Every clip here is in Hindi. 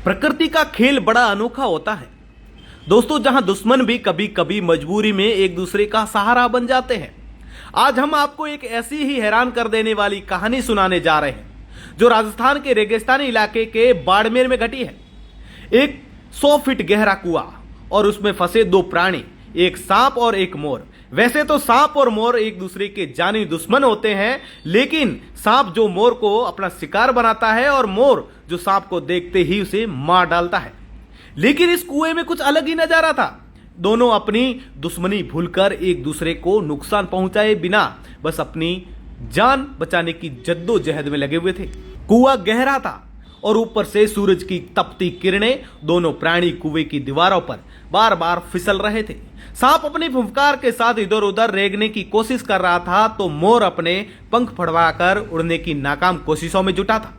प्रकृति का खेल बड़ा अनोखा होता है दोस्तों, जहां दुश्मन भी कभी कभी मजबूरी में एक दूसरे का सहारा बन जाते हैं। आज हम आपको एक ऐसी ही हैरान कर देने वाली कहानी सुनाने जा रहे हैं जो राजस्थान के रेगिस्तानी इलाके के बाड़मेर में घटी है। एक 100 फीट गहरा कुआं और उसमें फंसे दो प्राणी, एक सांप और एक मोर। वैसे तो सांप और मोर एक दूसरे के जानी दुश्मन होते हैं, लेकिन सांप जो मोर को अपना शिकार बनाता है और मोर जो सांप को देखते ही उसे मार डालता है। लेकिन इस कुएं में कुछ अलग ही नजारा था। दोनों अपनी दुश्मनी भूलकर एक दूसरे को नुकसान पहुंचाए बिना बस अपनी जान बचाने की जद्दोजहद में लगे हुए थे। कुआं गहरा था और ऊपर से सूरज की तपती किरणें दोनों प्राणी कुएं की दीवारों पर बार बार फिसल रहे थे। सांप अपनी फुफकार के साथ इधर उधर रेंगने की कोशिश कर रहा था तो मोर अपने पंख फड़वाकर उड़ने की नाकाम कोशिशों में जुटा था।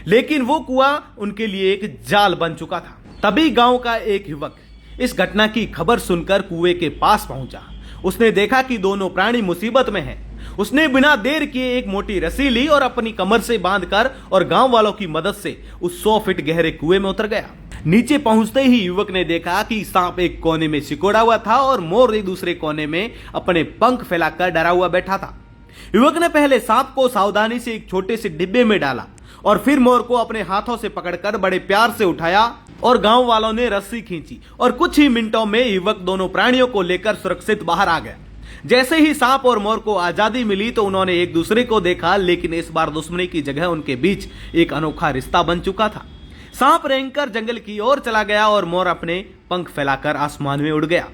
लेकिन वो कुआं उनके लिए एक जाल बन चुका था। तभी गांव का एक युवक इस घटना की खबर सुनकर कुएं के पास पहुंचा। उसने देखा कि दोनों प्राणी मुसीबत में हैं। उसने बिना देर किए एक मोटी रस्सी ली और अपनी कमर से बांधकर और गांव वालों की मदद से उस 100 फीट गहरे कुएं में उतर गया। नीचे पहुंचते ही युवक ने देखा कि सांप एक कोने में सिकोड़ा हुआ था और मोर एक दूसरे कोने में अपने पंख फैलाकर डरा हुआ बैठा था। युवक ने पहले सांप को सावधानी से एक छोटे से डिब्बे में डाला और फिर मोर को अपने हाथों से पकड़कर बड़े प्यार से उठाया और गांव वालों ने रस्सी खींची और कुछ ही मिनटों में युवक दोनों प्राणियों को लेकर सुरक्षित बाहर आ गया। जैसे ही सांप और मोर को आजादी मिली तो उन्होंने एक दूसरे को देखा, लेकिन इस बार दुश्मनी की जगह उनके बीच एक अनोखा रिश्ता बन चुका था। सांप रेंगकर जंगल की ओर चला गया और मोर अपने पंख फैलाकर आसमान में उड़ गया।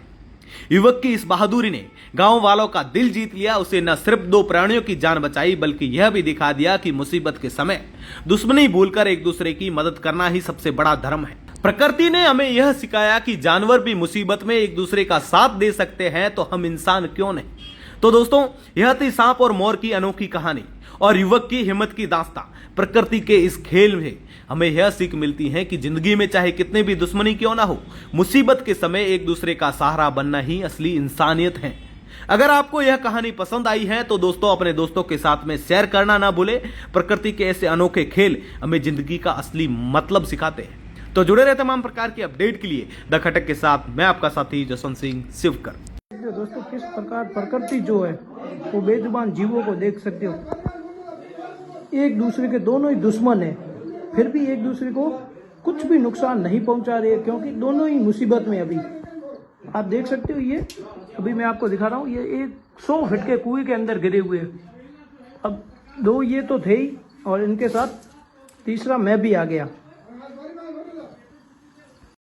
युवक की इस बहादुरी ने गांव वालों का दिल जीत लिया। उसे न सिर्फ दो प्राणियों की जान बचाई बल्कि यह भी दिखा दिया कि मुसीबत के समय दुश्मनी भूलकर एक दूसरे की मदद करना ही सबसे बड़ा धर्म है। प्रकृति ने हमें यह सिखाया कि जानवर भी मुसीबत में एक दूसरे का साथ दे सकते हैं, तो हम इंसान क्यों नहीं। तो दोस्तों, यह थी सांप और मोर की अनोखी कहानी और युवक की हिम्मत की दास्तां। प्रकृति के इस खेल में हमें यह सीख मिलती है कि जिंदगी में चाहे कितनी भी दुश्मनी क्यों ना हो, मुसीबत के समय एक दूसरे का सहारा बनना ही असली इंसानियत है। अगर आपको यह कहानी पसंद आई है तो दोस्तों अपने दोस्तों के साथ में शेयर करना ना भूले। प्रकृति के ऐसे अनोखे खेल हमें जिंदगी का असली मतलब सिखाते हैं। तो जुड़े रहे तमाम प्रकार की अपडेट के लिए द खटक के साथ मैं आपका साथी जसवंत सिंह शिवकर। दोस्तों, किस प्रकार प्रकृति जो है वो बेजुबान जीवों को देख सकते हो। एक दूसरे के दोनों ही दुश्मन है, फिर भी एक दूसरे को कुछ भी नुकसान नहीं पहुंचा रहे, क्योंकि दोनों ही मुसीबत में। अभी आप देख सकते हो, ये अभी मैं आपको दिखा रहा हूँ, ये एक 100 फीट के कुएं के अंदर गिरे हुए हैं। अब दो ये तो थे ही और इनके साथ तीसरा मैं भी आ गया।